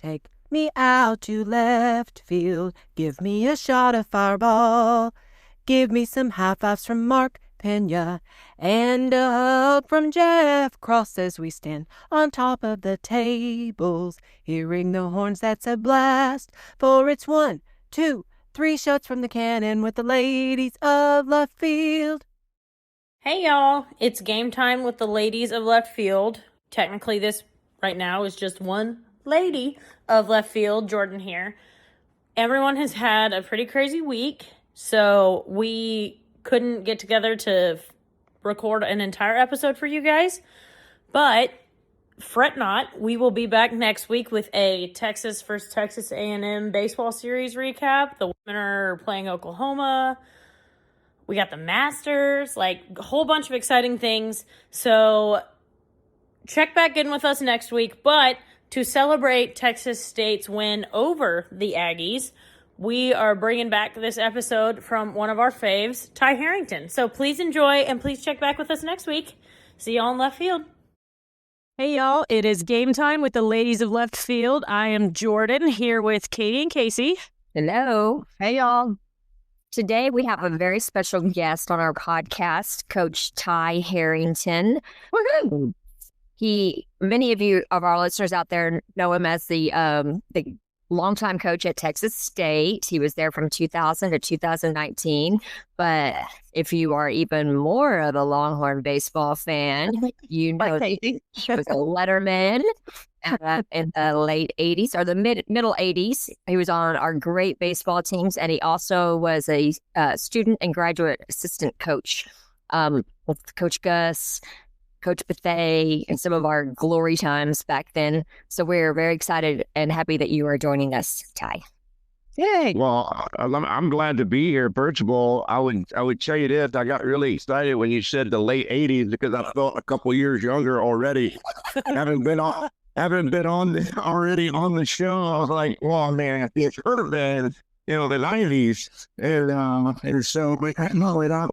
Take me out to left field. Give me a shot of Fireball. Give me some high fives from Mark Pena and a hug from Jeff Cross as we stand on top of the tables. Hearing the horns, that's a blast. For it's 1, 2, 3 shots from the cannon with the ladies of left field. Hey y'all, it's game time with the ladies of left field. Technically this right now is just one lady of left field, Jordan here. Everyone has had a pretty crazy week, so we couldn't get together to record an entire episode for you guys, but fret not, we will be back next week with a Texas versus Texas A&M baseball series recap. The women are playing Oklahoma. We got the Masters, like a whole bunch of exciting things. So check back in with us next week. But to celebrate Texas State's win over the Aggies, we are bringing back this episode from one of our faves, Ty Harrington. So please enjoy and please check back with us next week. See y'all in left field. Hey, y'all. It is game time with the ladies of left field. I am Jordan here with Katie and Casey. Hello. Hey, y'all. Today, we have a very special guest on our podcast, Coach Ty Harrington. Woohoo! Many of you, of our listeners out there, know him as the longtime coach at Texas State. He was there from 2000 to 2019. But if you are even more of a Longhorn baseball fan, you know he was a letterman in the late 80s or the middle 80s. He was on our great baseball teams, and he also was a student and graduate assistant coach with Coach Gus, Coach Bethay, and some of our glory times back then. So we're very excited and happy that you are joining us, Ty. Yay. Well, I'm glad to be here. First of all, I would tell you this. I got really excited when you said the late 80s because I felt a couple years younger already. haven't been on already on the show. I was like, well, man, it could have been, the 90s. And so, but no,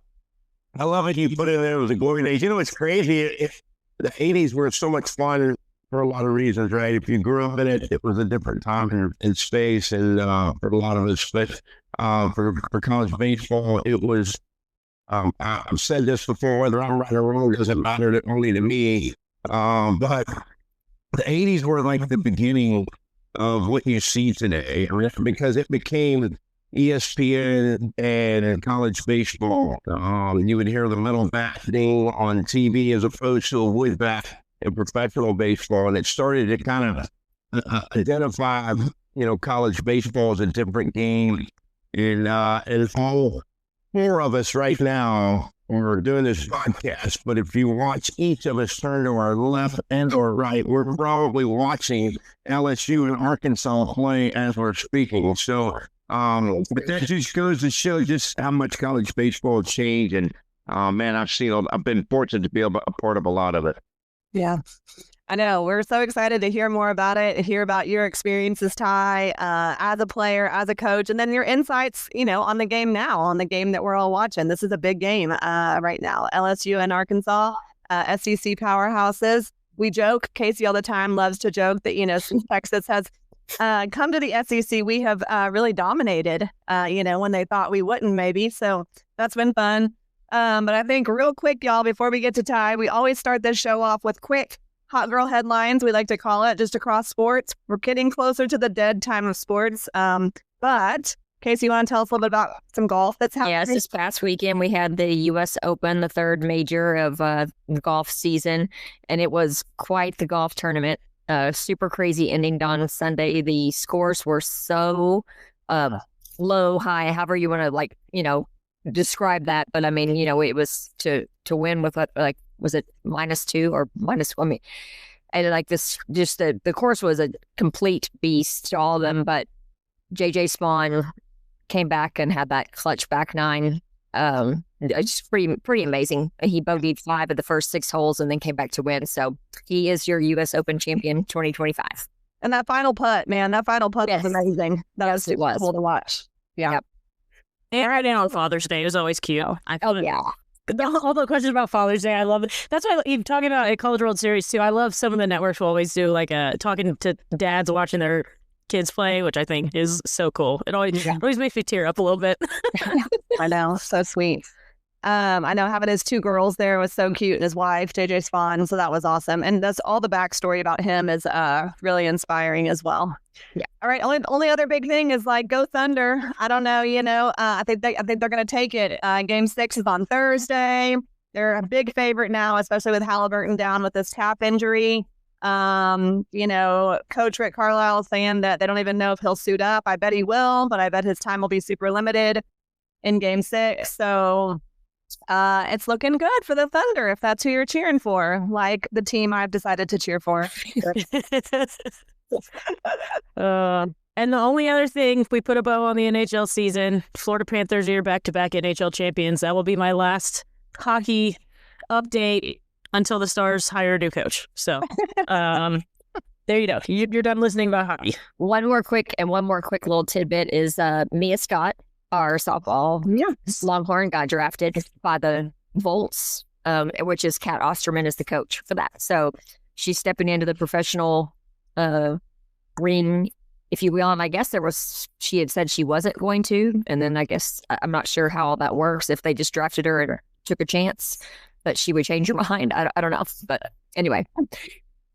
I love it. You put it there. It was a glory days. It's crazy. The 80s were so much fun for a lot of reasons, right? If you grew up in it, it was a different time in space, and for a lot of us, but for college baseball, it was. I've said this before, whether I'm right or wrong doesn't matter only to me. But the 80s were like the beginning of what you see today, because it became ESPN and college baseball. You would hear the metal bat thing on TV as opposed to a wood bat in professional baseball, and it started to kind of identify, college baseball as a different game. And all four of us right now are doing this podcast, but if you watch each of us turn to our left and or right, we're probably watching LSU and Arkansas play as we're speaking. So, but that just goes to show just how much college baseball has changed. And man, I've been fortunate to be a part of a lot of it. Yeah, I know. We're so excited to hear more about it, hear about your experiences, Ty, as a player, as a coach, and then your insights, on the game now, on the game that we're all watching. This is a big game right now. LSU and Arkansas, SEC powerhouses. We joke, Casey all the time loves to joke that, since Texas has come to the SEC, we have really dominated, when they thought we wouldn't maybe. So that's been fun. But I think real quick, y'all, before we get to Ty, we always start this show off with quick hot girl headlines, we like to call it, just across sports. We're getting closer to the dead time of sports. But Casey, you want to tell us a little bit about some golf that's happening? Yes, this past weekend we had the U.S. Open, the third major of golf season, and it was quite the golf tournament. Super crazy ending on Sunday. The scores were so low, high, however you want to describe that. But I mean, it was to win with was it -2 or minus? I mean, and the course was a complete beast to all of them. But JJ Spawn came back and had that clutch back nine. Just pretty amazing. He bogeyed 5 of the first 6 holes and then came back to win. So he is your U.S. Open champion 2025. And that final putt, man, was amazing. That was cool to watch. Yeah. Yep. And right in on Father's Day is always cute. Yeah. all the questions about Father's Day, I love it. That's why even talking about a College World Series too. I love some of the networks will always do like talking to dads watching their kids play, which I think is so cool. It always makes me tear up a little bit. I know, so sweet. I know having his 2 girls there was so cute, and his wife, JJ's fun, so that was awesome. And that's all the backstory about him is really inspiring as well. Yeah. All right. Only other big thing is like go Thunder. I don't know. I think they're gonna take it. Game 6 is on Thursday. They're a big favorite now, especially with Halliburton down with this calf injury. Coach Rick Carlisle saying that they don't even know if he'll suit up. I bet he will, but I bet his time will be super limited in Game 6. So it's looking good for the Thunder if that's who you're cheering for, like the team I've decided to cheer for. And the only other thing, if we put a bow on the NHL season, Florida Panthers are back-to-back NHL champions. That will be my last hockey update until the Stars hire a new coach. So there you go. You're done listening about hockey. One more quick little tidbit is Mia Scott, our softball Longhorn, got drafted by the Volts, which is Kat Osterman is the coach for that. So she's stepping into the professional ring, if you will. And I guess she had said she wasn't going to. And then I guess I'm not sure how all that works, if they just drafted her and took a chance that she would change her mind. I don't know. But anyway,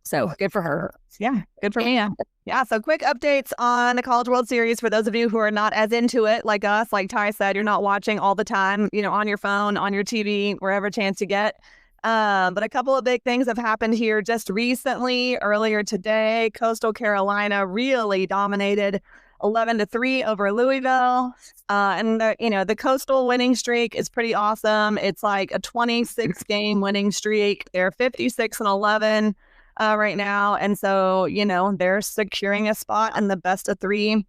so good for her. Yeah, good for me. Yeah, so quick updates on the College World Series for those of you who are not as into it like us. Like Ty said, you're not watching all the time, on your phone, on your TV, wherever chance you get. But a couple of big things have happened here just recently. Earlier today, Coastal Carolina really dominated 11-3 over Louisville. And the Coastal winning streak is pretty awesome. It's like a 26-game winning streak. They're 56-11 right now. And so, they're securing a spot in the best of 3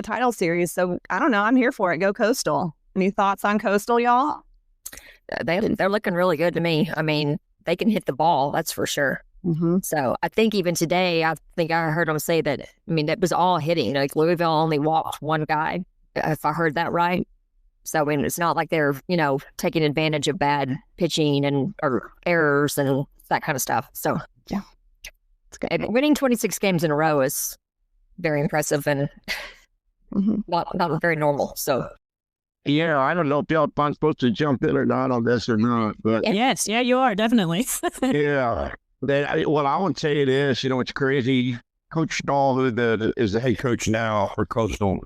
title series. So I don't know. I'm here for it. Go Coastal. Any thoughts on Coastal, y'all? They're looking really good to me. I mean, they can hit the ball, that's for sure. Mm-hmm. So I think even today, I think I heard them say that, it was all hitting. Like Louisville only walked 1 guy, if I heard that right. So, it's not like they're, taking advantage of bad pitching or errors and that kind of stuff. So, yeah. It's good. And winning 26 games in a row is very impressive and not very normal. So, Yeah, I don't know if I'm supposed to jump in or not on this or not, but Yes, yeah, you are, definitely. yeah. I would say it is. It's crazy. Coach Stahl, who is the head coach now for Coastal,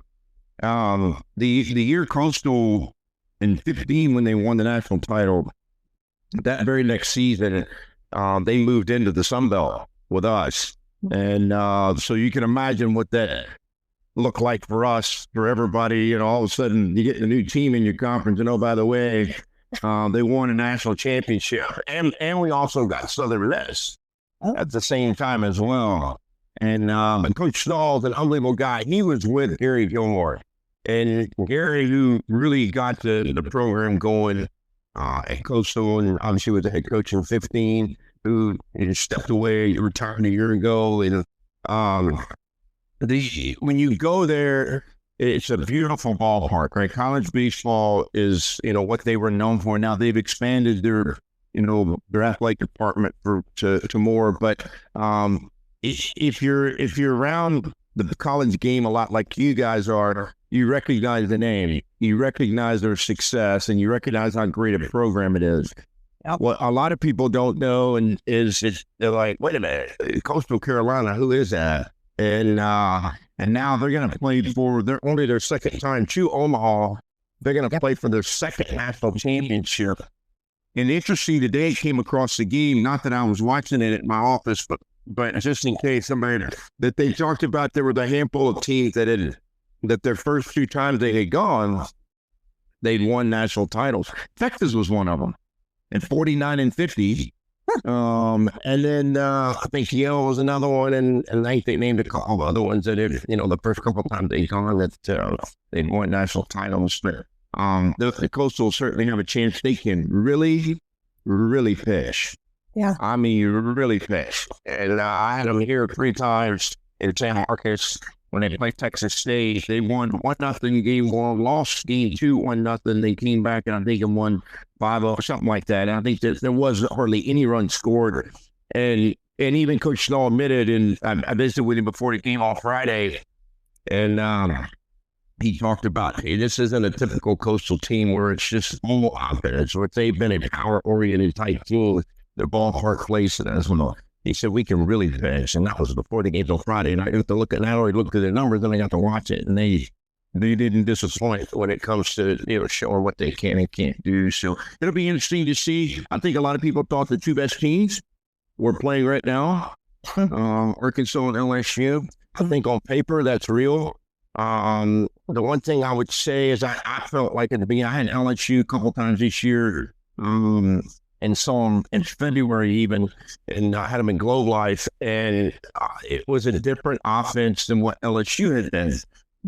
the year Coastal in 2015 when they won the national title, that very next season, they moved into the Sun Belt with us, and so you can imagine what that look like for us, for everybody. All of a sudden you get a new team in your conference, and oh, by the way, they won a national championship, and we also got Southern Miss at the same time as well. And Coach Stahl's an unbelievable guy. He was with Gary Gilmore, and Gary, who really got the program going at Coastal, and obviously was the head coach in 2015, who stepped away, retired a year ago, and when you go there, it's a beautiful ballpark, right? College baseball is, what they were known for. Now they've expanded their athletic department to more. But if you're around the college game a lot, like you guys are, you recognize the name, you recognize their success, and you recognize how great a program it is. Yep. What a lot of people don't know is they're like, wait a minute, Coastal Carolina, who is that? And now they're going to play for their second time to Omaha. They're going to play for their second national championship. And interesting, today came across the game, not that I was watching it at my office, but just in case somebody, that they talked about there were a handful of teams that their first 2 times they had gone, they'd won national titles. Texas was one of them at 49 and 50. And then I think Yale was another one, and I think they named a couple of other ones that the first couple of times they gone that they won national titles. But the Coastal certainly have a chance. They can really, really fish. Yeah, I mean, really fish. And I had them here 3 times in San Marcos, when they played Texas State. They won 1-0 game one, lost game 2, 1-0. They came back and I think and won 5-0 or something like that. And I think that there was hardly any runs scored. And even Coach Stahl admitted, and I visited with him before the game on Friday, and he talked about, hey, this isn't a typical Coastal team where it's just all offense, or they've been a power-oriented type team. Their ballpark plays as well. He said, we can really finish. And that was before the game on Friday. And I got to look at, not only look at the numbers, then I got to watch it. And they didn't disappoint when it comes to, showing what they can and can't do. So it'll be interesting to see. I think a lot of people thought the 2 best teams were playing right now, Arkansas and LSU. I think on paper, that's real. The one thing I would say is I felt like at the beginning, I had LSU a couple times this year, and saw them in February even, and I had them in Globe Life, and it was a different offense than what LSU had been.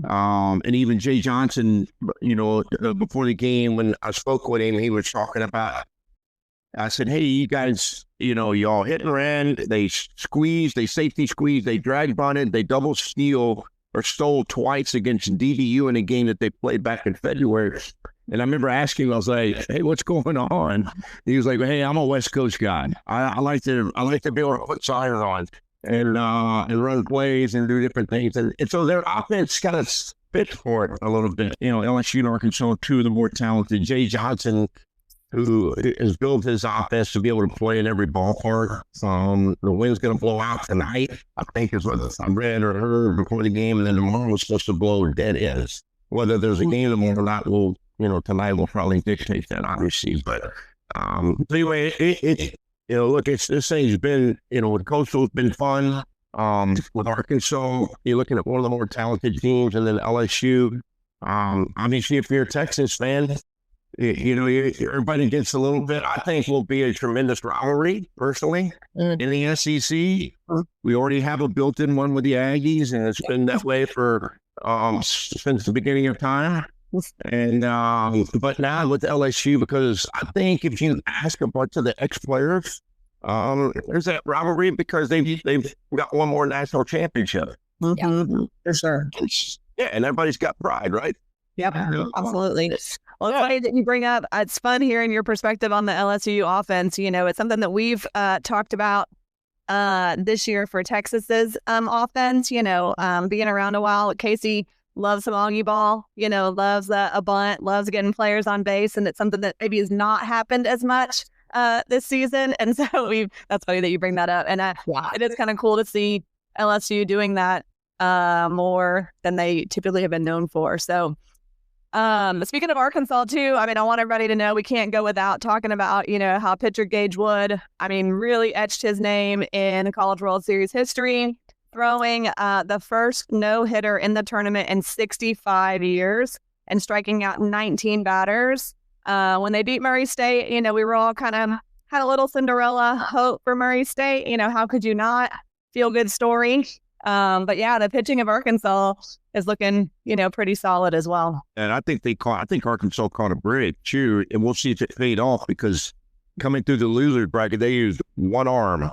And even Jay Johnson, before the game, when I spoke with him, he was talking about, I said, hey, you guys, y'all hit and ran, they squeezed, they safety squeezed, they drag bunted, they double steal or stole twice against DBU in a game that they played back in February. And I remember asking him, I was like, hey, what's going on? He was like, hey, I'm a West Coast guy. I like to be able to put signs on and run plays and do different things. And so their offense kind of fit for it a little bit. LSU and Arkansas, 2 of the more talented. Jay Johnson, who has built his offense to be able to play in every ballpark. The wind's going to blow out tonight, I think is what I read or heard before the game. And then tomorrow was supposed to blow dead ends. Whether there's a game tomorrow or not, tonight will probably dictate that, obviously. But anyway, look, this thing's been, with Coastal, it's been fun. With Arkansas, you're looking at one of the more talented teams, and then LSU. Obviously, if you're a Texas fan, everybody gets a little bit. I think will be a tremendous rivalry, personally, in the SEC. We already have a built-in one with the Aggies, and it's been that way for since the beginning of time. And but now with LSU, because I think if you ask a bunch of the ex-players, there's that rivalry because they've got one more national championship. Mm-hmm. For sure. Yeah, and everybody's got pride, right? Yep, absolutely. Well, it's funny that you bring up. It's fun hearing your perspective on the LSU offense. It's something that we've talked about this year for Texas's offense. Being around a while, Casey loves some Aggie ball, loves a bunt, loves getting players on base. And it's something that maybe has not happened as much this season. And so that's funny that you bring that up. And it is kind of cool to see LSU doing that more than they typically have been known for. So speaking of Arkansas too, I want everybody to know we can't go without talking about, how pitcher Gage Wood, really etched his name in College World Series history, throwing the first no-hitter in the tournament in 65 years and striking out 19 batters. When they beat Murray State, we were all kind of had a little Cinderella hope for Murray State. How could you not? Feel good story. But yeah, the pitching of Arkansas is looking, pretty solid as well. And I think Arkansas caught a break too, and we'll see if it paid off because coming through the loser bracket, they used one arm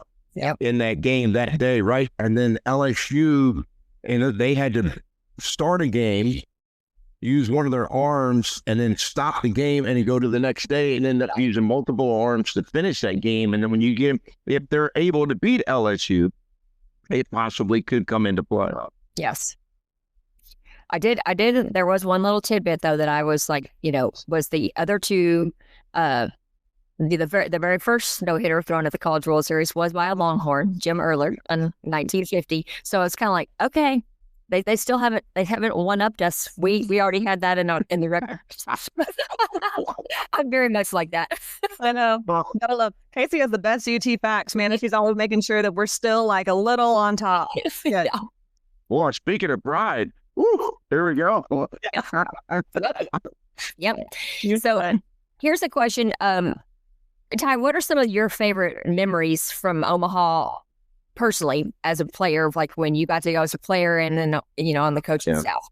in that game that day, right? And then LSU, they had to start a game, use one of their arms, and then stop the game and then go to the next day and end up using multiple arms to finish that game. And then when if they're able to beat LSU, it possibly could come into play. Yes. I did. There was one little tidbit though that I was like, was the other two, the very first no-hitter thrown at the College World Series was by a Longhorn, Jim Erler, in 1950. So it's kind of like, okay, they still haven't one-upped us. We already had that in the record. I'm very much like that. I know. Gotta love. Casey has the best UT facts, man. She's always making sure that we're still like a little on top. Yeah. Boy, speaking of pride, there we go. Yep. So here's a question. Ty, what are some of your favorite memories from Omaha personally as a player, like when you got to go as a player and then, on the coaching staff?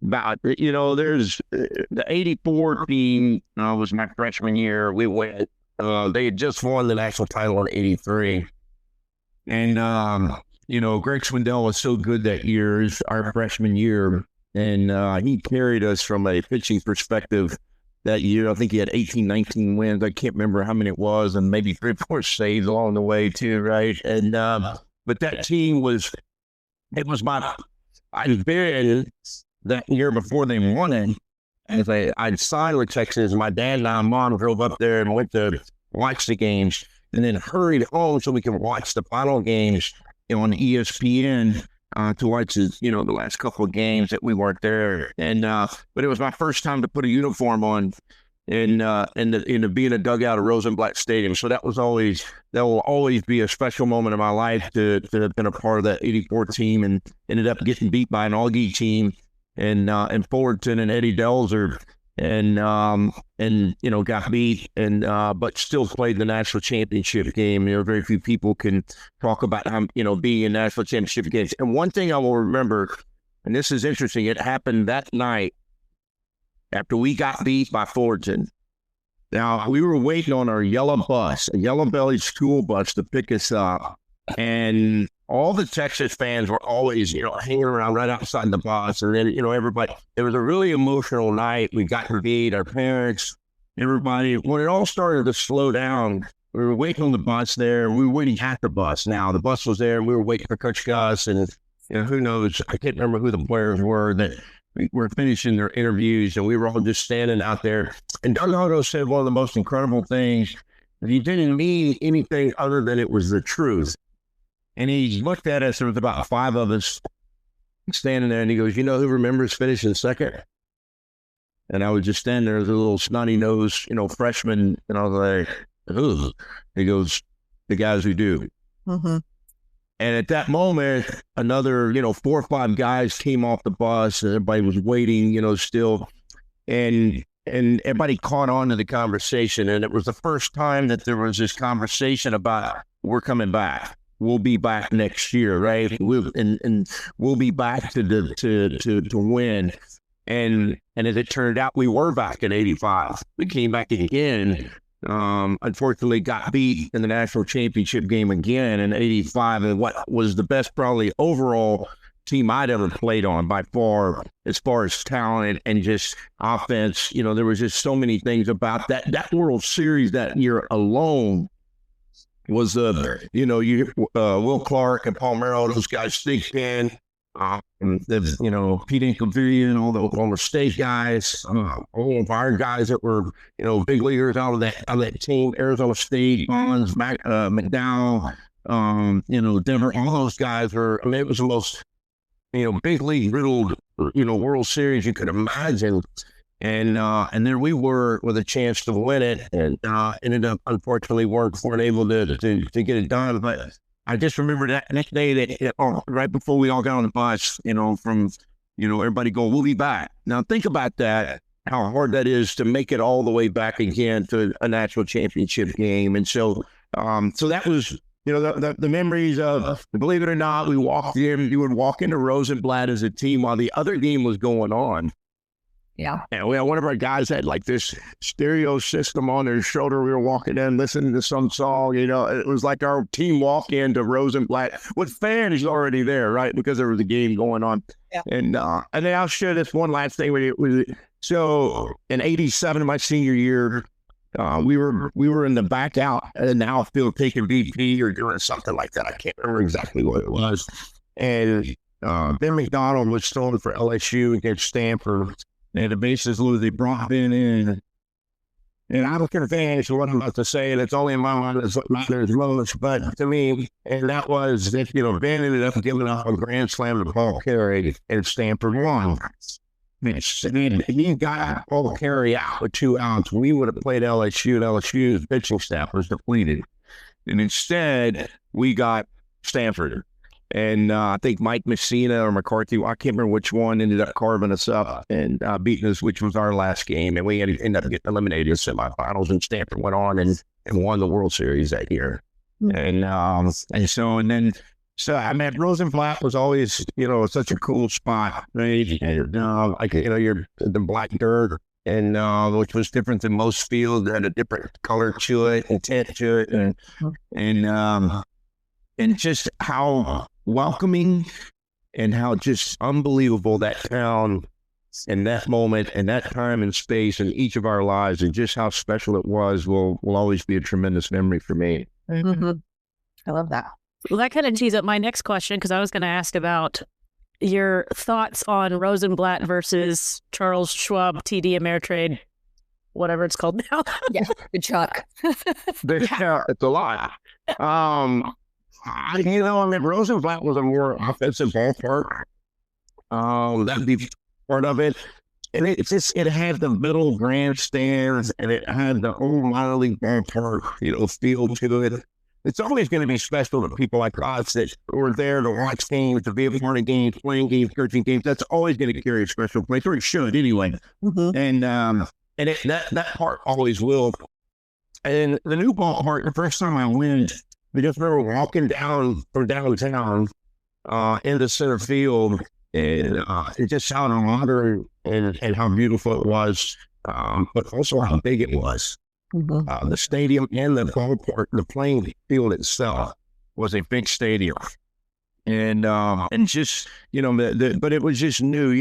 About, there's the 84 team was my freshman year. We went, they had just won the national title in 83. And Greg Swindell was so good that year, is our freshman year, and he carried us from a pitching perspective that year. I think he had 18, 19 wins. I can't remember how many it was, and maybe 3 or 4 saves along the way too, right? And but that team was I was buried that year before they won it. As I'd signed with Texas, my dad and my mom drove up there and went to watch the games, and then hurried home so we could watch the final games on ESPN to watch the last couple of games that we weren't there. And but it was my first time to put a uniform on and to be in a dugout at Rosenblatt Stadium. So that will always be a special moment in my life to have been a part of that '84 team, and ended up getting beat by an Aggies team and Fullerton and Eddie Delzer, and got beat, and but still played the national championship game. Very few people can talk about how being in national championship games. And one thing I will remember, and this is interesting, it happened that night after we got beat by Fullerton. Now, we were waiting on our yellow bus, a yellow belly school bus, to pick us up, and all the Texas fans were always, hanging around right outside the bus. And then, everybody, it was a really emotional night. We got to meet our parents, everybody. When it all started to slow down, we were waiting on the bus there. We were waiting at the bus. Now, the bus was there, and we were waiting for Coach Gus, and, who knows, I can't remember who the players were that were finishing their interviews, and we were all just standing out there. And Doug Otto said one of the most incredible things, that he didn't mean anything other than it was the truth. And he looked at us, there was about 5 of us standing there, and he goes, who remembers finishing second? And I was just standing there as a little snotty-nosed, freshman, and I was like, ugh. He goes, the guys who do. Mm-hmm. And at that moment, another, 4 or 5 guys came off the bus, and everybody was waiting, still. And everybody caught on to the conversation. And it was the first time that there was this conversation about, we're coming back. We'll be back next year, right? We'll be back to win. And as it turned out, we were back in '85. We came back again. Unfortunately, got beat in the national championship game again in '85, and what was the best, probably overall team I'd ever played on by far, as far as talent and just offense. There was just so many things about that World Series that year alone. Was Will Clark and Paul Merrill, those guys sneaked in. Pete Incavillion, all the Oklahoma State guys, all of our guys that were, big leaguers out of that team, Arizona State, Bonds, McDowell, Denver, all those guys were, it was the most, big league riddled, World Series you could imagine. And there we were with a chance to win it, and ended up, unfortunately, weren't able to get it done. But I just remember that next day that right before we all got on the bus, from everybody going, we'll be back. Now think about that, how hard that is to make it all the way back again to a national championship game. And so that was the memories of, believe it or not, you would walk into Rosenblatt as a team while the other game was going on. Yeah. And one of our guys had like this stereo system on their shoulder. We were walking in, listening to some song, it was like our team walk into Rosenblatt with fans already there, right? Because there was a game going on. Yeah. And then I'll share this one last thing with you. So in '87, my senior year, we were in the back out in the outfield taking BP or doing something like that. I can't remember exactly what it was. And Ben McDonald was throwing for LSU against Stanford. And the bases loaded, they brought Ben in. And I was going to finish what I'm about to say, and it's only in my mind that's what matters most. But to me, and that was that, Ben ended up giving up a grand slam to Paul Carey, and Stanford won. And he got Paul Carey out with 2 outs. We would have played LSU, and LSU's pitching staff was depleted. And instead, we got Stanford. And I think Mike Messina or McCarthy, I can't remember which one, ended up carving us up and beating us, which was our last game. And we ended up getting eliminated in semifinals, and Stanford went on and won the World Series that year. Mm-hmm. So I mean, Rosenblatt was always, such a cool spot, right? And you're the black dirt, and which was different than most fields, had a different color to it and tint to it, and just how welcoming and how just unbelievable that town and that moment and that time and space in each of our lives and just how special it was will always be a tremendous memory for me. Mm-hmm. I love that. Well, that kind of tees up my next question, because I was going to ask about your thoughts on Rosenblatt versus Charles Schwab TD Ameritrade, whatever it's called now. Yeah, good Chuck. It's a lot. Rosenblatt was a more offensive ballpark. That'd be part of it. And it had the middle grandstands and it had the old minor league ballpark, feel to it. It's always going to be special to people like us that were there to watch games, to be a part of games, playing games, coaching games. That's always going to carry a special place, or it should anyway. Mm-hmm. And that part always will. And the new ballpark, the first time I went, I just remember walking down from downtown into center field, and it just sounded modern and how beautiful it was, but also how big it was. Mm-hmm. The stadium and the ballpark, the playing field itself was a big stadium. And just, but it was just new.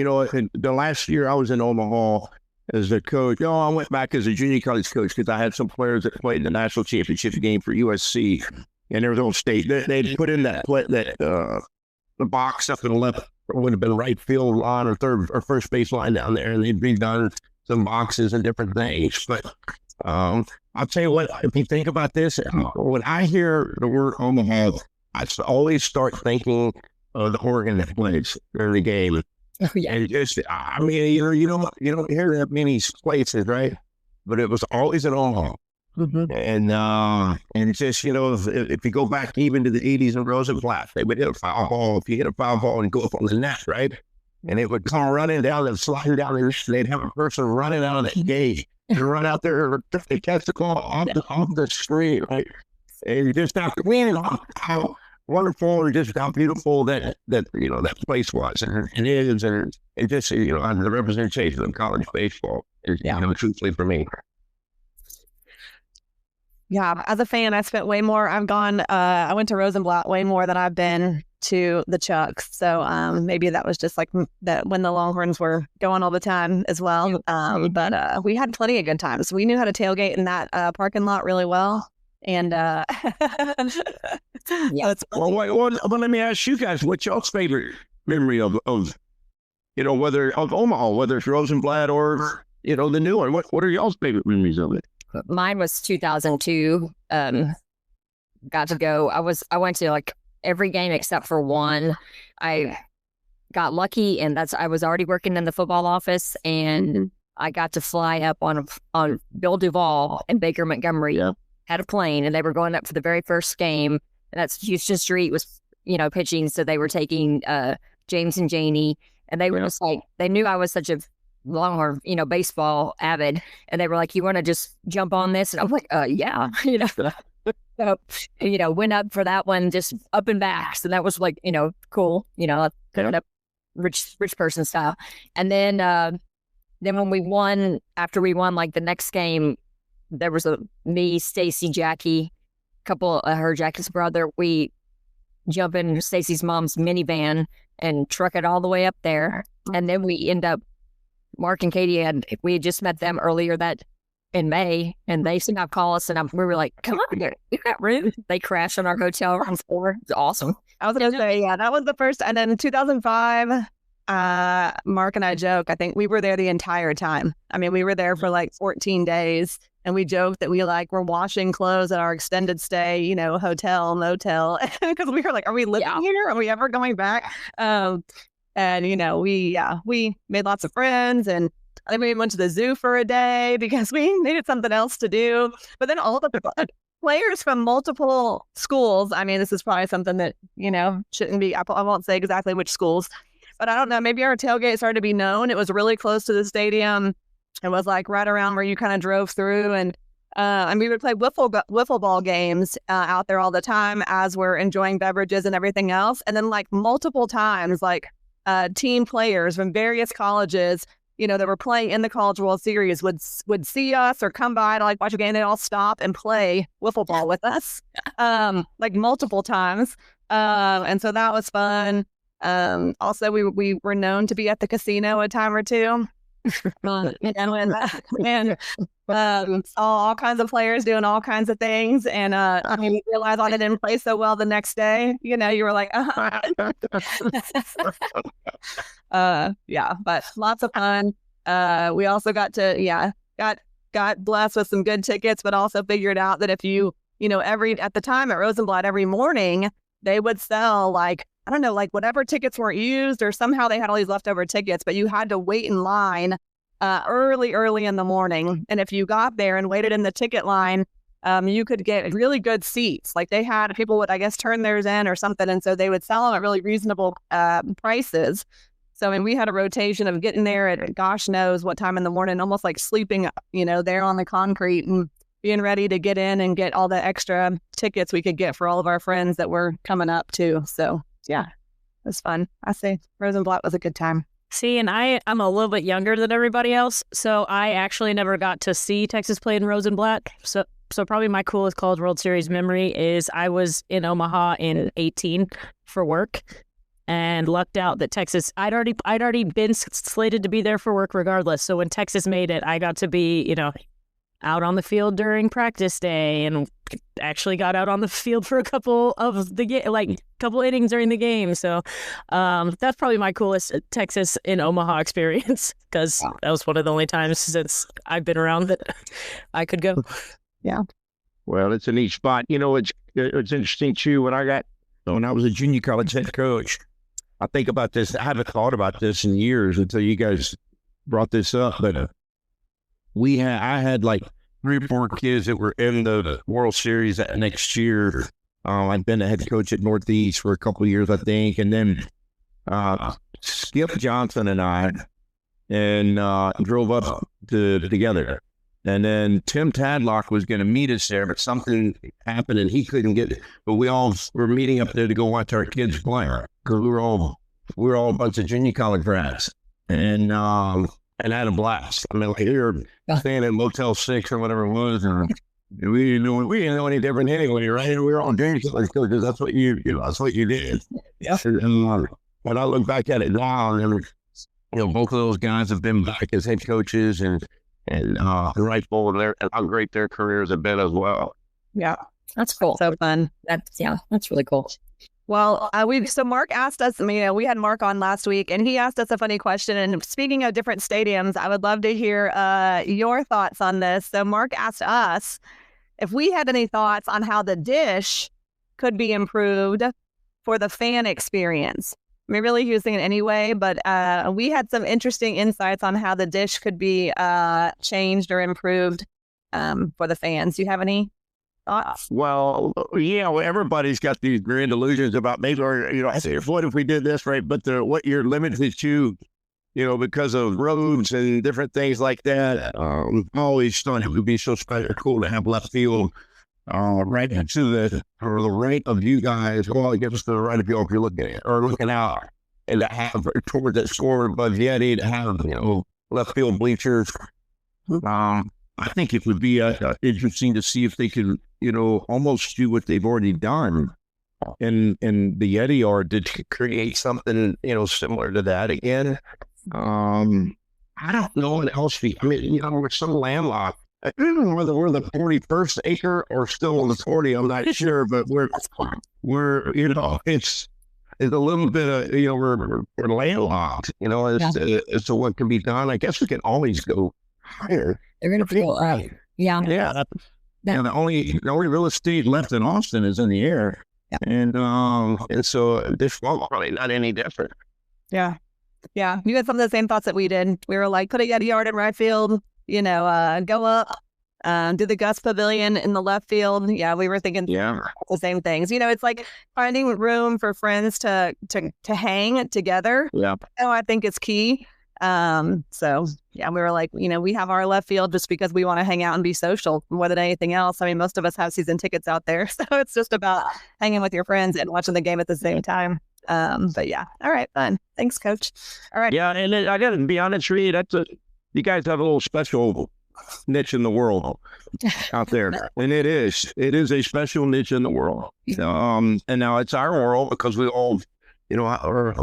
The last year I was in Omaha as a coach. I went back as a junior college coach because I had some players that played in the national championship game for USC and Arizona State. They'd put in the box up in the left, would have been right field line or third or first base line down there, and they'd redone some boxes and different things. But I'll tell you what, if you think about this, when I hear the word Omaha, I always start thinking of the Oregon that plays during the game. Oh, yeah. And just, you don't hear that many places, right? But it was always in Omaha. Mm-hmm. And it's just, if you go back even to the 80s in Rosenblatt, they would hit a foul ball. If you hit a foul ball and go up on the net, right? And it would come running down and sliding down there. They'd have a person running out of the gate and run out there and catch the ball off the street, right? And you just have to win how wonderful and just how beautiful that place was and it is, and it just the representation of college baseball is truthfully for me. Yeah, as a fan, I spent way more. I went to Rosenblatt way more than I've been to the Chucks. So maybe that was just like that when the Longhorns were going all the time as well. But we had plenty of good times. We knew how to tailgate in that parking lot really well. And yeah. Well, let me ask you guys, what's y'all's favorite memory of whether of Omaha, whether it's Rosenblatt or the new one? What are y'all's favorite memories of it? Mine was 2002. Got to go. I went to like every game except for one. I got lucky, and I was already working in the football office, and I got to fly up on Bill Duvall and Baker Montgomery. Yeah. Had a plane, and they were going up for the very first game. And that's Houston Street was, pitching. So they were taking James and Janie, and they were just like, they knew I was such a Longhorn, baseball avid. And they were like, you want to just jump on this? And I was like, yeah, So, went up for that one, just up and back. So that was like, cool, rich person style. And then when we won, after we won, like the next game, there was me, Stacy, Jackie, a couple of her, Jackie's brother. We jump in Stacy's mom's minivan and truck it all the way up there. And then we end up, Mark and Katie we had just met them earlier in May, and they somehow call us, and we were like, come on, you got room. They crashed on our hotel room floor. It's awesome. I was going to say, yeah, that was the first. And then in 2005, Mark and I joke, I think we were there the entire time. I mean, we were there for like 14 days, and we joked that we were washing clothes at our extended stay, hotel, motel, because we were like, are we living here? Are we ever going back? And, we made lots of friends, and I think we went to the zoo for a day because we needed something else to do. But then all the players from multiple schools, I mean, this is probably something that, shouldn't be, I won't say exactly which schools, but I don't know, maybe our tailgate started to be known. It was really close to the stadium. It was like right around where you kind of drove through, and we would play wiffle ball games out there all the time as we're enjoying beverages and everything else. And then multiple times, team players from various colleges, that were playing in the College World Series would see us or come by to watch a game. They'd all stop and play wiffle ball with us, multiple times. And so that was fun. Also, we were known to be at the casino a time or two. and saw all kinds of players doing all kinds of things. And I mean, realized I didn't play so well the next day. You know, you were like, yeah, but lots of fun. We also got to, got blessed with some good tickets, but also figured out that if you know, at the time at Rosenblatt, every morning they would sell like, I don't know, like whatever tickets weren't used, or somehow they had all these leftover tickets, but you had to wait in line early in the morning. And if you got there and waited in the ticket line, you could get really good seats. Like they had, people would, I guess, turn theirs in or something. And so they would sell them at really reasonable prices. So, I mean, we had a rotation of getting there at gosh knows what time in the morning, almost like sleeping, you know, there on the concrete and being ready to get in and get all the extra tickets we could get for all of our friends that were coming up too. So, yeah, it was fun. I say Rosenblatt was a good time. See, and I'm a little bit younger than everybody else, so I actually never got to see Texas play in Rosenblatt. So probably my coolest College World Series memory is I was in Omaha in 2018 for work, and lucked out that Texas. I'd already been slated to be there for work regardless. So when Texas made it, I got to be, you know, out on the field during practice day, and actually got out on the field for a couple of the couple innings during the game. So that's probably my coolest Texas in Omaha experience, because that was one of the only times since I've been around that I could go. Yeah. Well, it's a neat spot. You know, it's interesting too. When I was a junior college head coach, I think about this. I haven't thought about this in years until you guys brought this up, but I had like 3 or 4 kids that were in the World Series that next year. I'd been a head coach at Northeast for a couple of years, I think. And then Skip Johnson and I drove up together. And then Tim Tadlock was going to meet us there, but something happened and he couldn't get it. But we all were meeting up there to go watch our kids play, because we were all a bunch of junior college brats. And had a blast. I mean, like, we were staying at Motel 6 or whatever it was, and we didn't know any different anyway, right? We were all doing because that's what that's what you did. Yeah. And when I look back at it now, and you know, both of those guys have been back as head coaches, and rightful and how great their careers have been as well. Yeah, that's cool. So fun. That's really cool. Well, so Mark asked us, we had Mark on last week, and he asked us a funny question. And speaking of different stadiums, I would love to hear your thoughts on this. So Mark asked us if we had any thoughts on how the dish could be improved for the fan experience. I mean, really using it anyway, but we had some interesting insights on how the dish could be changed or improved for the fans. Do you have any thoughts? Well, yeah, everybody's got these grand illusions about maybe, or, you know, I say, what if we did this, right? But what you're limited to, you know, because of roads and different things like that. Always thought it would be so special, cool to have left field right into the right of you guys. Well, I guess to the right of you if you're looking out, and to have toward that score above Yeti, to have, you know, left field bleachers. I think it would be interesting to see if they could, you know, almost do what they've already done in the Yeti Yard to create something, you know, similar to that again. I don't know what else. I mean, you know, we're so landlocked. I don't know whether we're the 41st acre or still on the 40. I'm not sure, but we're you know, it's a little bit of, you know, we're landlocked, you know, as to what can be done. I guess we can always go higher. They're going to feel up. Yeah. Yeah. The only real estate left in Austin is in the air. Yeah. And so this won't probably not any different. Yeah. Yeah. You had some of the same thoughts that we did. We were like, put a Yeti Yard in right field, you know, go up, do the Gus Pavilion in the left field. Yeah. We were thinking the same things. You know, it's like finding room for friends to hang together. Yeah. Oh, I think it's key. So yeah, we were like, you know, we have our left field just because we want to hang out and be social more than anything else. I mean, most of us have season tickets out there, so it's just about hanging with your friends and watching the game at the same time. But yeah, all right, fun. Thanks, Coach. All right. Yeah, and I gotta be honest, Reed, you guys have a little special niche in the world out there. And it is a special niche in the world. And now it's our world because we all, are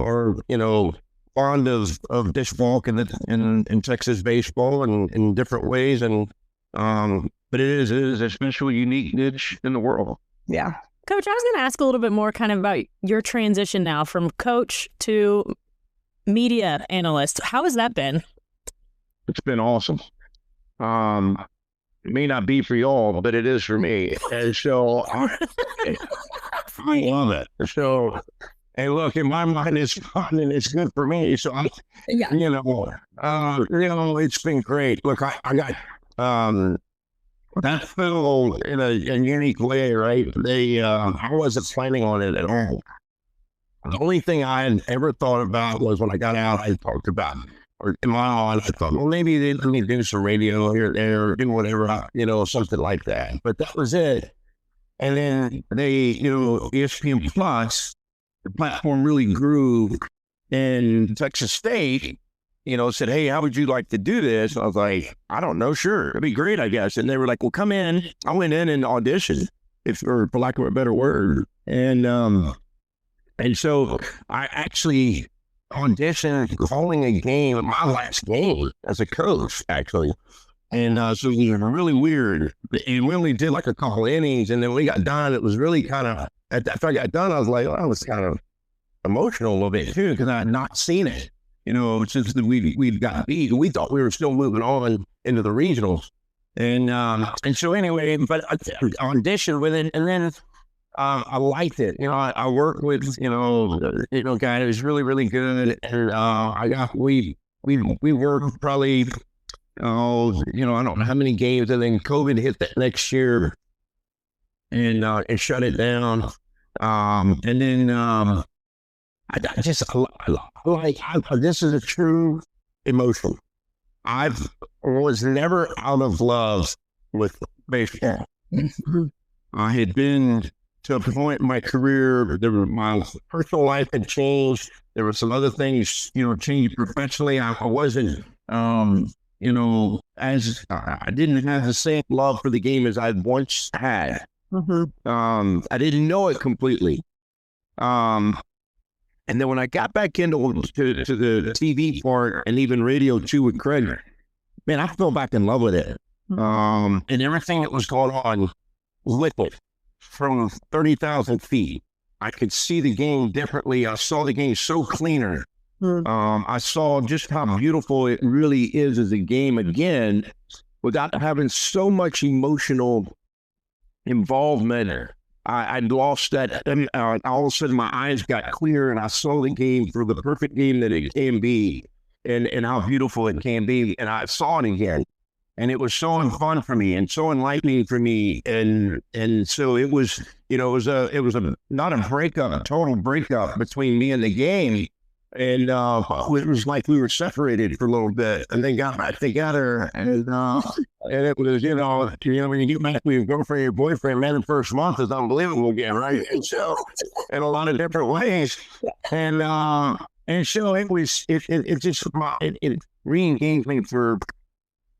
fond of disc golf and Texas baseball and in different ways. And, but it is a special, unique niche in the world. Yeah. Coach, I was going to ask a little bit more kind of about your transition now from coach to media analyst. How has that been? It's been awesome. It may not be for y'all, but it is for me. And so I love it. So, hey, look, in my mind, it's fun and it's good for me. So, it's been great. Look, I got that fell in a unique way, right? I wasn't planning on it at all. The only thing I had ever thought about was when I got out, I talked about, or in my mind, I thought, well, maybe they let me do some radio here or there, or do whatever, something like that. But that was it. And then ESPN Plus, the platform really grew, and Texas State, said, hey, how would you like to do this? I was like, I don't know, sure. It'd be great, I guess. And they were like, well, come in. I went in and auditioned, for lack of a better word. And so I actually auditioned calling a game, my last game as a coach, actually. And so it was really weird. And we only did like a couple innings. And then we got done. It was really kind of, after I got done, I was like, I was kind of emotional a little bit too, because I had not seen it, since we'd got beat. We thought we were still moving on into the regionals. And so anyway, but I auditioned with it. And then I liked it. I worked with, a guy who's really, really good. And we worked probably, I don't know how many games. And then COVID hit that next year and shut it down. And then this is a true emotion. I was never out of love with baseball. I had been to a point in my career, my personal life had changed. There were some other things, changed professionally. I wasn't, as I didn't have the same love for the game as I'd once had. I didn't know it completely. And then when I got back into the TV part and even radio too with Craig, man, I fell back in love with it. And everything that was going on with it. From 30,000 feet, I could see the game differently. I saw the game so cleaner. I saw just how beautiful it really is as a game again, without having so much emotional involvement. I lost that. All of a sudden, my eyes got clear, and I saw the game for the perfect game that it can be, and how beautiful it can be. And I saw it again. And it was so fun for me and so enlightening for me. And so it was, it was not a breakup, a total breakup between me and the game. And it was like we were separated for a little bit and then got back together. And it was, when you get back with your girlfriend, your boyfriend, man, the first month is unbelievable again, right? And so, in a lot of different ways. And so it re-engaged me for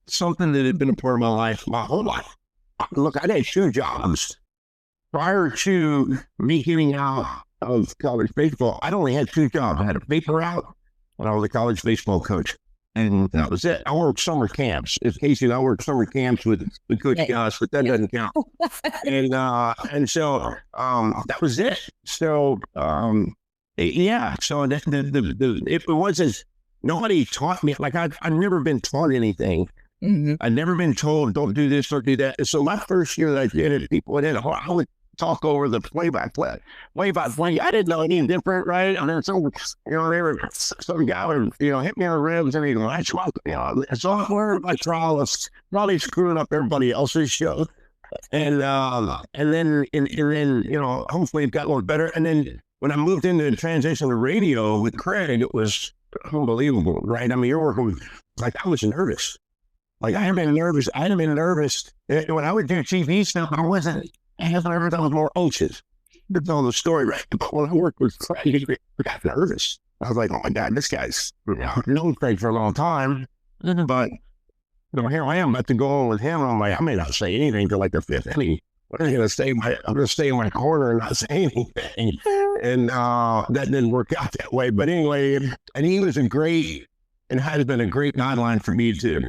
something that had been a part of my life my whole life. Look, I had 2 jobs. Prior to me getting out of college baseball, I'd only had 2 jobs. I had a paper route, and I was a college baseball coach. And that was it. I worked summer camps. As Casey and I worked summer camps with Coach Gus, but that doesn't count. And so that was it. So, yeah. So it wasn't, nobody taught me, like I've never been taught anything. I'd never been told, don't do this or do that. And so my first year that I did it, people would I would talk over the play-by-play. I didn't know anything different, right? And then some guy would, hit me on the ribs and he'd go, that's what, it's all word by trial of probably screwing up everybody else's show. And then, hopefully it got a little better. And then when I moved into the transition to radio with Craig, it was unbelievable, right? I mean, you're working with, I was nervous. I hadn't been nervous. When I would do TV stuff, I wasn't nervous. I was more anxious. That's all the story, right? But when I worked with Craig, I got nervous. I was like, oh my God, this guy's known Craig for a long time. But here I am about to go on with him. I'm like, I may not say anything till like the fifth inning. I'm going to stay in my corner and not say anything. And that didn't work out that way. But anyway, and he was a great, and has been a great guideline for me too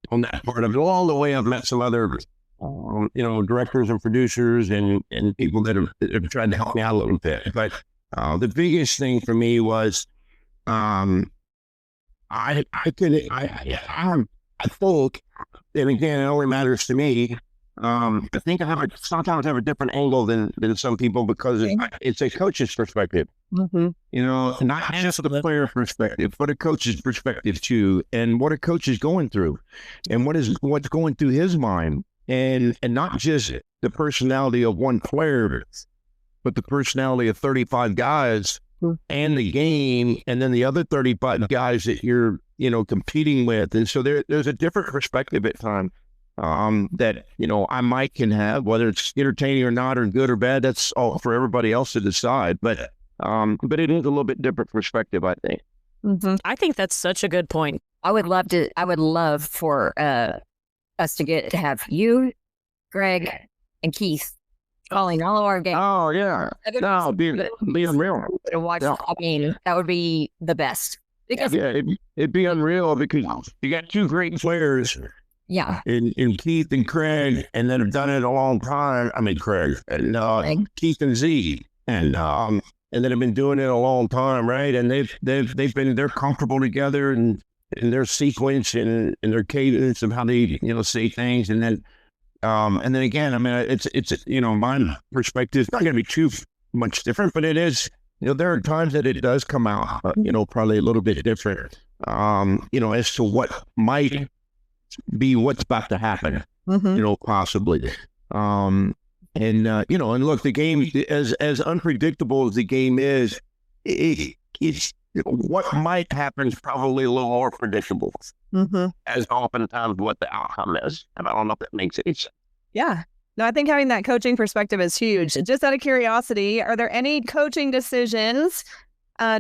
on that part of it. All the way I've met some other, directors and producers and people that have tried to help me out a little bit. But the biggest thing for me was, I think, and again, it only matters to me. I think sometimes have a different angle than some people because it's a coach's perspective. Mm-hmm. Not just the player perspective, but a coach's perspective too, and what a coach is going through, and what's going through his mind, and not just the personality of one player, but the personality of 35 guys and the game, and then the other 35 guys that you're competing with, and so there's a different perspective at times. That I might can have, whether it's entertaining or not, or good or bad, that's all for everybody else to decide. But it is a little bit different perspective, I think. Mm-hmm. I think that's such a good point. I would love for us to have you, Greg, and Keith calling all of our games. Oh yeah, no, be unreal. To watch. Yeah. I mean, that would be the best. Because it'd be unreal because you got two great players. Yeah. In Keith and Craig, and then have done it a long time. I mean, Craig and Keith and Z, and then have been doing it a long time, right? And they're comfortable together and in their sequence and their cadence of how they say things, and then again, I mean, it's my perspective. It's not going to be too much different, but it is. There are times that it does come out, probably a little bit different, as to what might be what's about to happen, possibly. And look, the game, as unpredictable as the game is, it's what might happen is probably a little more predictable, as oftentimes what the outcome is. And I don't know if that makes any sense. Yeah. No, I think having that coaching perspective is huge. Just out of curiosity, are there any coaching decisions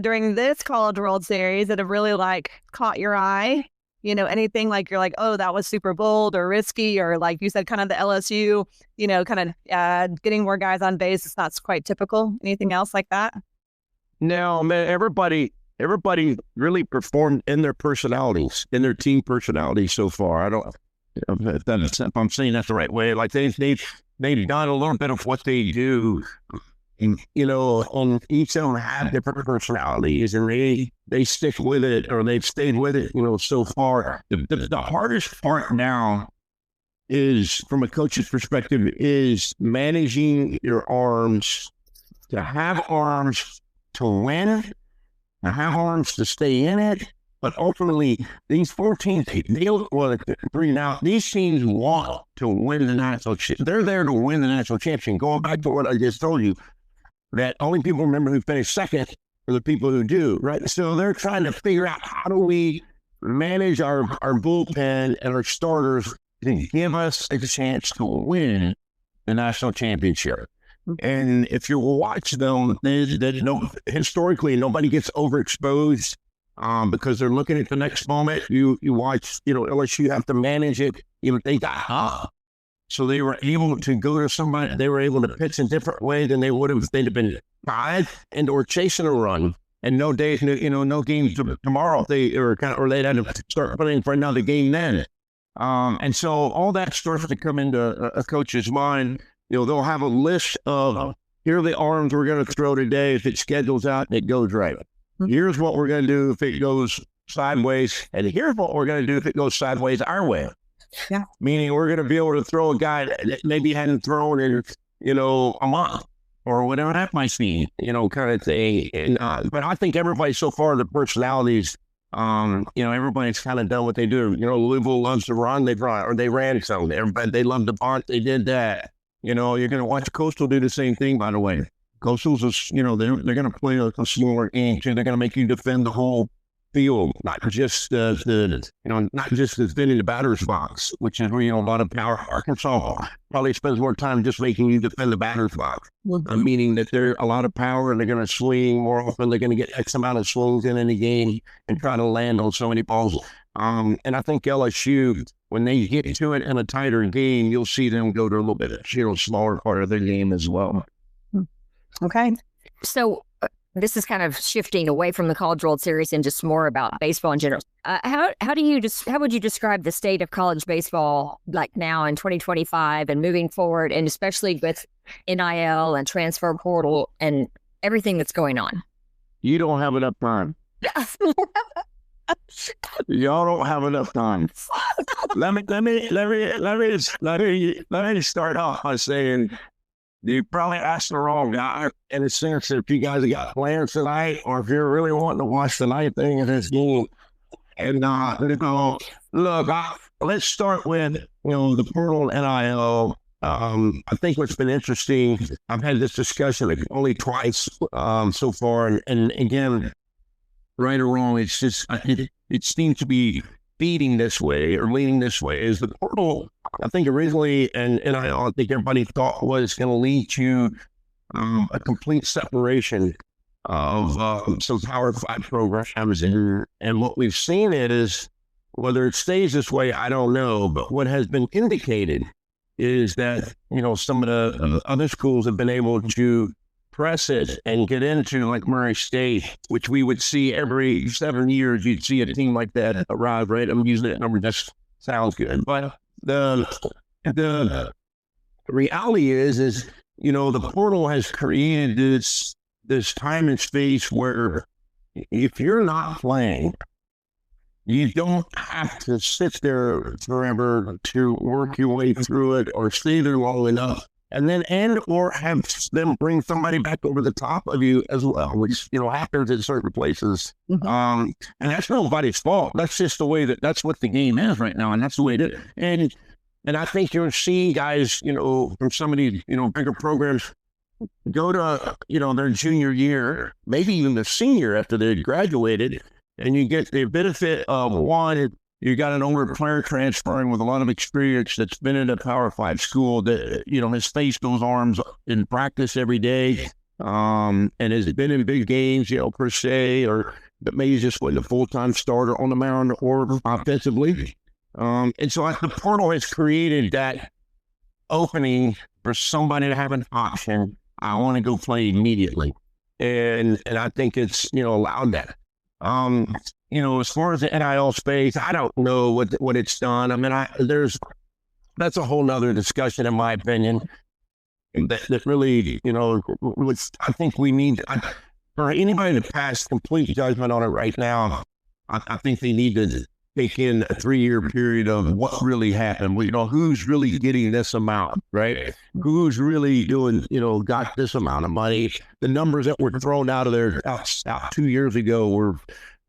during this College World Series that have really caught your eye? Anything like you're like, oh, that was super bold or risky, or like you said, kind of the LSU, getting more guys on base. It's not quite typical. Anything else like that? No, man, everybody really performed in their personalities, in their team personalities so far. I don't if I'm saying that the right way. Like they've done a little bit of what they do. And each of them have different personalities, and they stick with it, or they've stayed with it, so far. The hardest part now is, from a coach's perspective, is managing your arms, to have arms to win, to have arms to stay in it. But ultimately, these 14 teams, these teams want to win the national championship. They're there to win the national championship. Going back to what I just told you, that only people remember who finished second are the people who do, right? So they're trying to figure out, how do we manage our bullpen and our starters to give us a chance to win the national championship. And if you watch them, historically, nobody gets overexposed because they're looking at the next moment. You watch, LSU have to manage it. They got up. So they were able to go to somebody, they were able to pitch in a different way than they would have if they'd have been tied and or chasing a run. And no games tomorrow. They'd had to start putting for another game then. And so all that starts to come into a coach's mind. They'll have a list of, here are the arms we're going to throw today. If it schedules out, it goes right. Here's what we're going to do if it goes sideways. And here's what we're going to do if it goes sideways our way. Yeah. Meaning we're going to be able to throw a guy that maybe hadn't thrown in, a month or whatever that might mean, kind of thing. And, but I think everybody so far, the personalities, everybody's kind of done what they do. Louisville loves to run, they ran something. Everybody, they love to bunt, they did that. You're going to watch Coastal do the same thing, by the way. Coastal's, they're going to play a smaller game too. They're going to make you defend the whole field, not just not just defending the batter's box, which is where a lot of power. Arkansas probably spends more time just making you defend the batter's box, meaning that they're a lot of power and they're going to swing more often. They're going to get X amount of swings in any game and try to land on so many balls. And I think LSU, when they get to it in a tighter game, you'll see them go to a little bit smaller part of their game as well. Okay. So this is kind of shifting away from the College World Series and just more about baseball in general. How would you describe the state of college baseball like now in 2025 and moving forward, and especially with NIL and transfer portal and everything that's going on? You don't have enough time. Y'all don't have enough time. Let me start off by saying you probably asked the wrong guy in the sense that if you guys have got plans tonight, or if you're really wanting to watch the night thing in this game. And look, let's start with the portal NIL. I think what's been interesting, I've had this discussion only twice so far, and again, right or wrong, it's just it seems to be feeding this way or leaning this way. Is the portal, I think originally, and I think everybody thought was going to lead to a complete separation of some Power 5 programs, and what we've seen is, whether it stays this way, I don't know, but what has been indicated is that some of the other schools have been able to press it and get into, like Murray State, which we would see every 7 years. You'd see a team like that arrive, right? I'm using that number, just sounds good. But the reality is the portal has created this time and space where if you're not playing, you don't have to sit there forever to work your way through it or stay there long enough, and then or have them bring somebody back over the top of you as well, which happens in certain places. And that's nobody's fault. That's just the way that's what the game is right now, and that's the way it is. And I think you'll see guys, from some of these bigger programs go to their junior year, maybe even the senior after they graduated, and you get the benefit of one. You got an older player transferring with a lot of experience that's been in a Power 5 school that, has faced those arms in practice every day, and has been in big games, per se, but maybe just wasn't a full-time starter on the mound or offensively. And so the portal has created that opening for somebody to have an option. I want to go play immediately. And I think it's, allowed that. As far as the NIL space, I don't know what it's done. I mean, that's a whole nother discussion, in my opinion, that really, I think we need, for anybody to pass complete judgment on it right now, I think they need to take in a 3-year period of what really happened. Who's really getting this amount, right? Who's really doing, got this amount of money. The numbers that were thrown out of there out 2 years ago were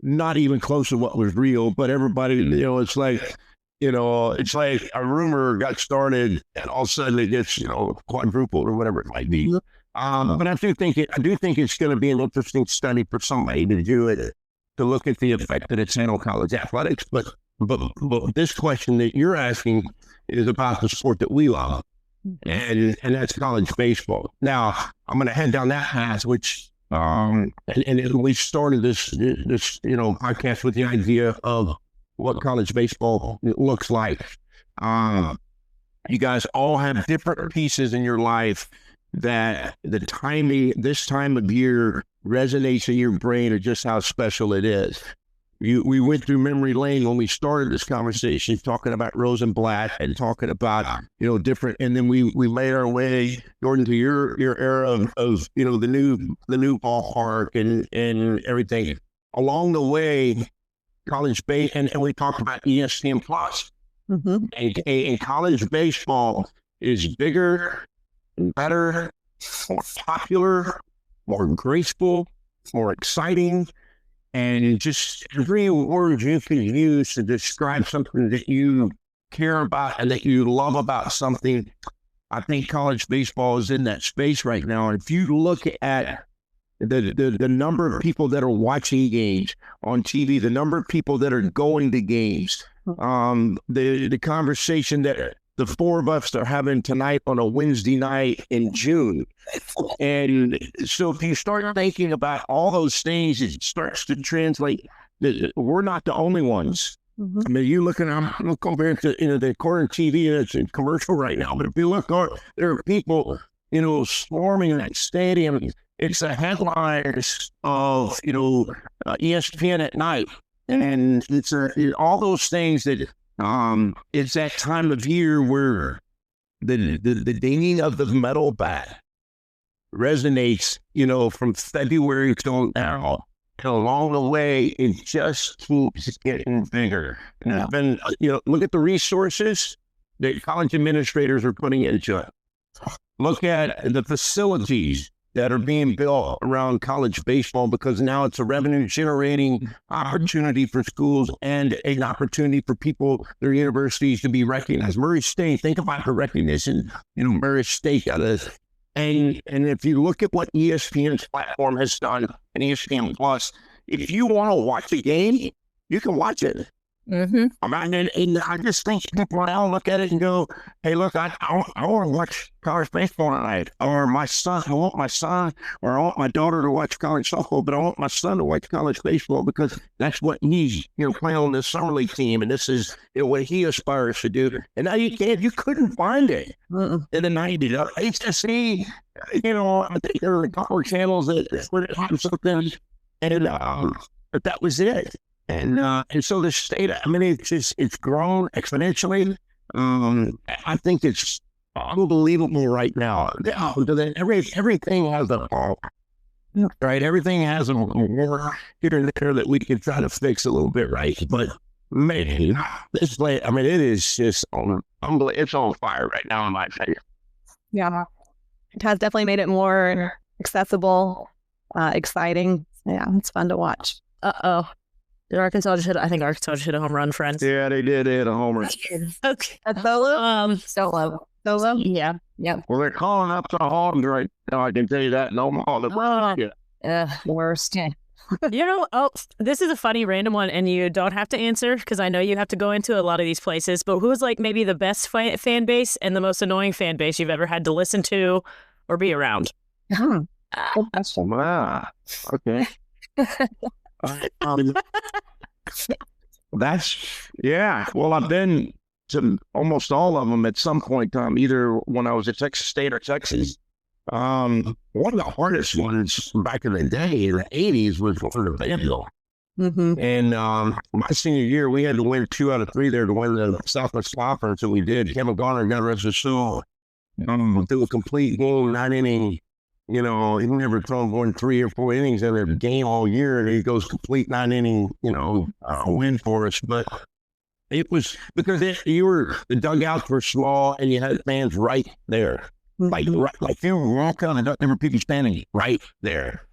not even close to what was real, but everybody, it's like a rumor got started and all of a sudden it gets, quadrupled or whatever it might be. But I do think it's going to be an interesting study for somebody to do it, to look at the effect that it's had on college athletics. But this question that you're asking is about the sport that we love, and that's college baseball. Now, I'm going to head down that path, which and we started this podcast with the idea of what college baseball looks like. You guys all have different pieces in your life that this time of year resonates in your brain of just how special it is. We went through memory lane when we started this conversation, talking about Rosenblatt and talking about, different, and then we made our way, Jordan, to your era of the new ballpark and everything. Along the way, college base, and we talked about ESPN Plus. And college baseball is bigger, better, more popular, more graceful, more exciting, and just every word you can use to describe something that you care about and that you love about something. I think college baseball is in that space right now. And if you look at the number of people that are watching games on TV, the number of people that are going to games, the conversation that the four of us are having tonight on a Wednesday night in June. And so if you start thinking about all those things, it starts to translate. We're not the only ones Mhm. I mean, you look over into the current TV and it's in commercial right now. But if you look, there are people, swarming that stadium. It's the headlines of ESPN at night, and it's all those things that it's that time of year where the dinging of the metal bat resonates, from February till now. And along the way, it just keeps getting bigger. And I've been, look at the resources that college administrators are putting into it. Look at the facilities that are being built around college baseball, because now it's a revenue generating opportunity for schools and an opportunity for people, their universities, to be recognized. Murray State, think about the recognition, Murray State got this. And if you look at what ESPN's platform has done, and ESPN Plus, if you want to watch a game, you can watch it. Mm-hmm. I mean, and I just think people now look at it and go, hey, look, I want to watch college baseball tonight. Or I want my son, or I want my daughter to watch college softball, but I want my son to watch college baseball because that's what he's, playing on this summer league team. And this is what he aspires to do. And now you couldn't find it in the 90s. I used to see, I think there were a couple of channels that would have something, and but that was it. And so the state, I mean, it's grown exponentially. I think it's unbelievable right now. Everything has a fault, right? Everything has a war here and there that we can try to fix a little bit, right? But man, it is just unbelievable. It's on fire right now, in my opinion. Yeah. It has definitely made it more accessible, exciting. Yeah, it's fun to watch. Uh-oh. Did Arkansas just hit? I think Arkansas just hit a home run, friends. Yeah, they did. They hit a homer. Okay. That's solo? Solo. Solo? Yeah. Yep. Well, they're calling up the hogs right now. I can tell you that. No more. The worst. This is a funny random one, and you don't have to answer because I know you have to go into a lot of these places, but who's like maybe the best fan base and the most annoying fan base you've ever had to listen to or be around? Hmm. Wow. Okay. Well, I've been to almost all of them at some point in time, either when I was at Texas State or Texas. One of the hardest ones back in the day, in the 80s, was going to Vanderbilt. Mm-hmm. And my senior year, we had to win 2 out of 3 there to win the Southwest Conference, and we did. Kevin Garner got us a show through a complete game, 9-inning. He never thrown more than 3 or 4 innings in a game all year, and he goes complete 9-inning, win for us. But it was because the dugouts were small, and you had fans right there, like you were walking on, and there were people standing right there,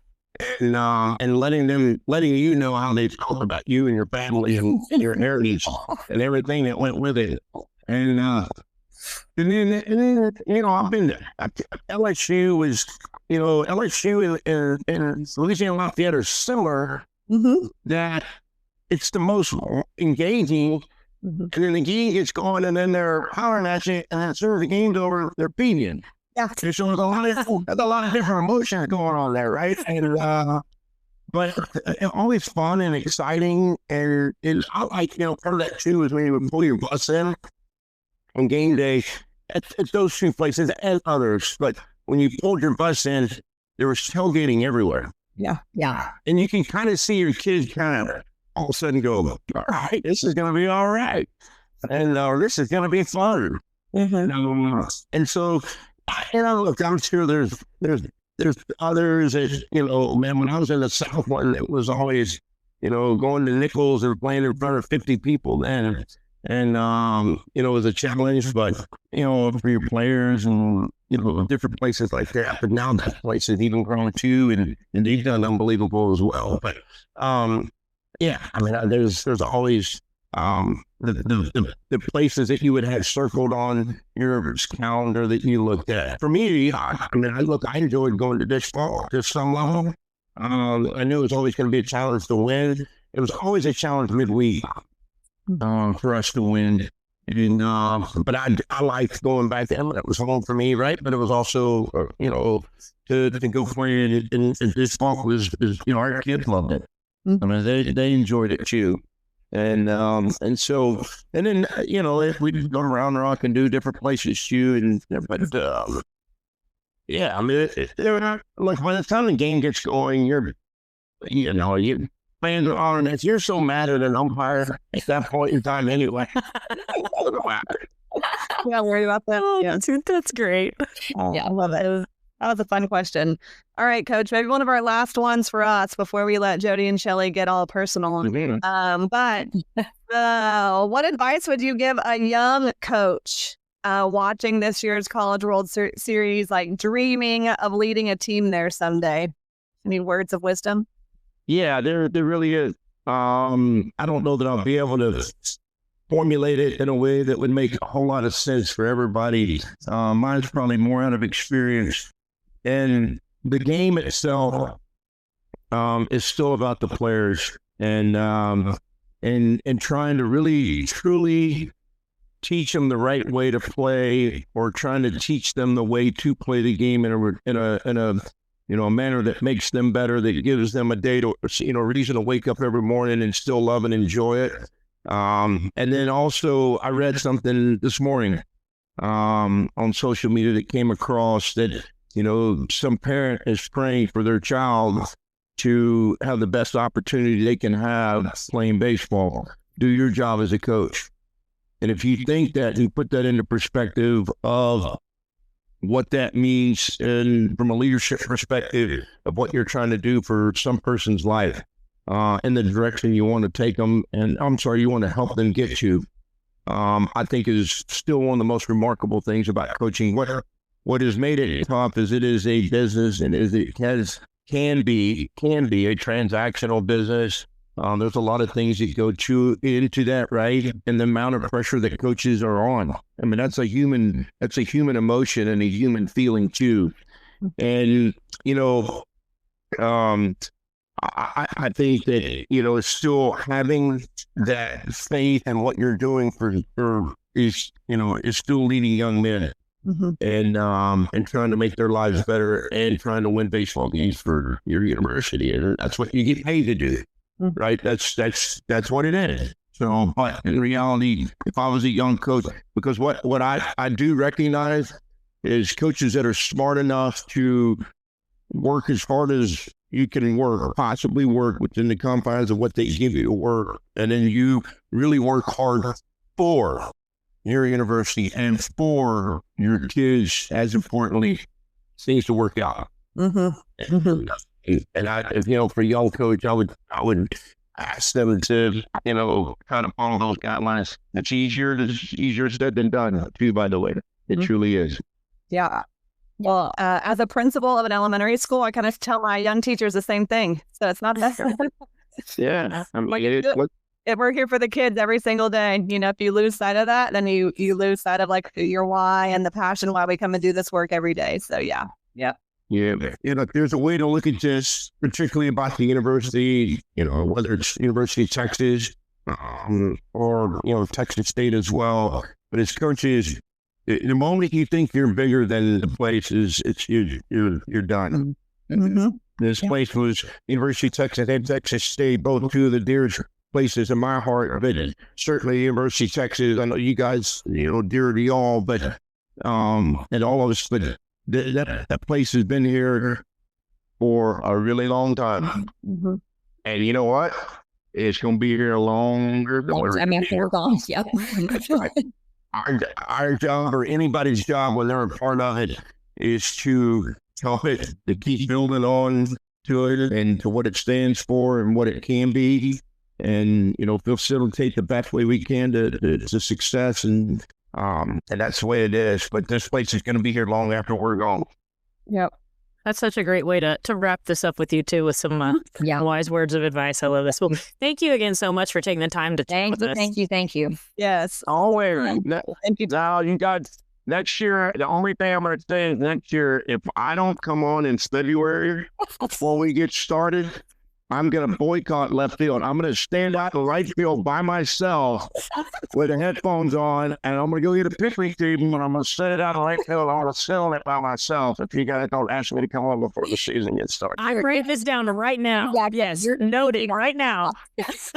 and letting you know how they talk about you and your family and your heritage and everything that went with it, and then I've been there. LSU was, LSU and Louisiana Lafayette are similar. Mm-hmm. That it's the most engaging, and then the game gets going, and then they're hollering at you, and as soon as the game's over, they're beating. Yeah. So there's a lot of different emotions going on there, right? And but it's always fun and exciting, and I like part of that too is when you would pull your bus in on game day at those 2 places and others. But when you pulled your bus in, there was tailgating everywhere. Yeah. Yeah. And you can kind of see your kids kind of all of a sudden go, all right, this is going to be all right. And this is going to be fun. Mm-hmm. And so, look, I'm sure there's others that, man, when I was in the South one, it was always, going to Nichols and playing in front of 50 people then. And, it was a challenge, but, for your players and, different places like that. But now that place has even grown too, and they've done unbelievable as well. But, there's always the places that you would have circled on your calendar that you looked at. For me, I enjoyed going to this fall to some level. I knew it was always going to be a challenge to win. It was always a challenge midweek. For us to win, and but I liked going back there. That was home for me, right? But it was also, to go play in this fall was our kids loved it. I mean, they enjoyed it too. And then if we go around Rock and do different places too, yeah, I mean, they're not like by the time the game gets going, you fans are on it. You're so mad at an umpire at that point in time anyway. Yeah, worry about that. Oh, Yeah. that's great. Yeah, I love it. That was a fun question. All right, Coach, maybe one of our last ones for us before we let Jody and Shelly get all personal. But what advice would you give a young coach watching this year's College World Series, like dreaming of leading a team there someday? Any words of wisdom? Yeah, there really is. I don't know that I'll be able to formulate it in a way that would make a whole lot of sense for everybody. Mine's probably more out of experience. And the game itself is still about the players and trying to really, truly teach them the right way to play, or trying to teach them the way to play the game in a manner that makes them better, that gives them a day to, reason to wake up every morning and still love and enjoy it. And then also I read something this morning on social media that came across that, some parent is praying for their child to have the best opportunity they can have playing baseball. Do your job as a coach. And if you think that and put that into perspective of what that means, and from a leadership perspective of what you're trying to do for some person's life, in the direction you want to take them, and you want to help them get to, I think is still one of the most remarkable things about coaching. What has made it tough is it is a business, and can be a transactional business. There's a lot of things that go into that, right? And the amount of pressure that coaches are on. I mean, that's a human emotion and a human feeling too. And, I think that, it's still having that faith in what you're doing is still leading young men. And trying to make their lives better and trying to win baseball games for your university. And that's what you get paid to do. Right? That's what it is. So, but in reality, if I was a young coach, because what I do recognize is coaches that are smart enough to work as hard as you can work, or possibly work within the confines of what they give you to work, and then you really work hard for your university and for your kids, as importantly, things to work out. And for a young coach, I would ask them to, kind of follow those guidelines. It's easier said than done, too, by the way. It truly is. Yeah. Well, as a principal of an elementary school, I kind of tell my young teachers the same thing. So it's not that. Yeah. I mean, we're here for the kids every single day. If you lose sight of that, then you lose sight of like your why and the passion why we come and do this work every day. So yeah. Yep. Yeah, there's a way to look at this, particularly about the university, whether it's University of Texas or, Texas State as well. But as coaches, the moment you think you're bigger than the place you're done. This place was University of Texas and Texas State, both two of the dearest places in my heart. But certainly University of Texas, I know you guys, dear to y'all, but and all of us, but that place has been here for a really long time. And you know what? It's going to be here longer than we're gone. Yep. That's right. Our job, or anybody's job when they're a part of it, is to help it, to keep building on to it and to what it stands for and what it can be, and facilitate the best way we can to success, and that's the way it is. But this place is going to be here long after we're gone. Yep. That's such a great way to wrap this up with you, too, with some wise words of advice. I love this. Well, thank you again so much for taking the time to talk with us. Thank you. Yes. Always. Thank you. Now, you guys, next year, the only thing I'm going to say is next year, if I don't come on in February before we get started, I'm going to boycott left field. I'm going to stand out in right field by myself with the headphones on, and I'm going to go get a picnic table, and I'm going to set it out in right field. I'm going to sit on it by myself. If you guys don't ask me to come on before the season gets started. I'm writing this down right now. Yeah, Yes, you're noting right now. Yes.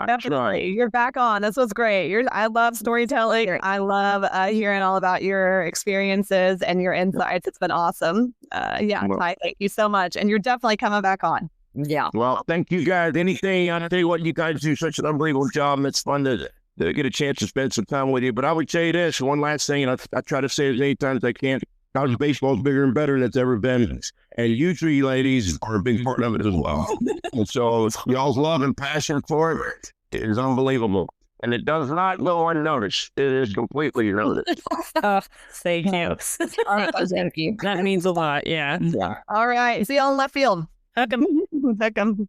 Definitely. You're back on. This was great. I love storytelling. I love hearing all about your experiences and your insights. It's been awesome. Ty, thank you so much. And you're definitely coming back on. Yeah. Well, thank you guys. Anything, I tell you what, you guys do such an unbelievable job. It's fun to get a chance to spend some time with you. But I would say this, one last thing, and I try to say it as many times as I can. College baseball is bigger and better than it's ever been. And you three ladies are a big part of it as well. And so y'all's love and passion for it is unbelievable. And it does not go unnoticed. It is completely noticed. Thank you. All right, thank you. That means a lot. Yeah. All right. See y'all in left field. Welcome. Welcome.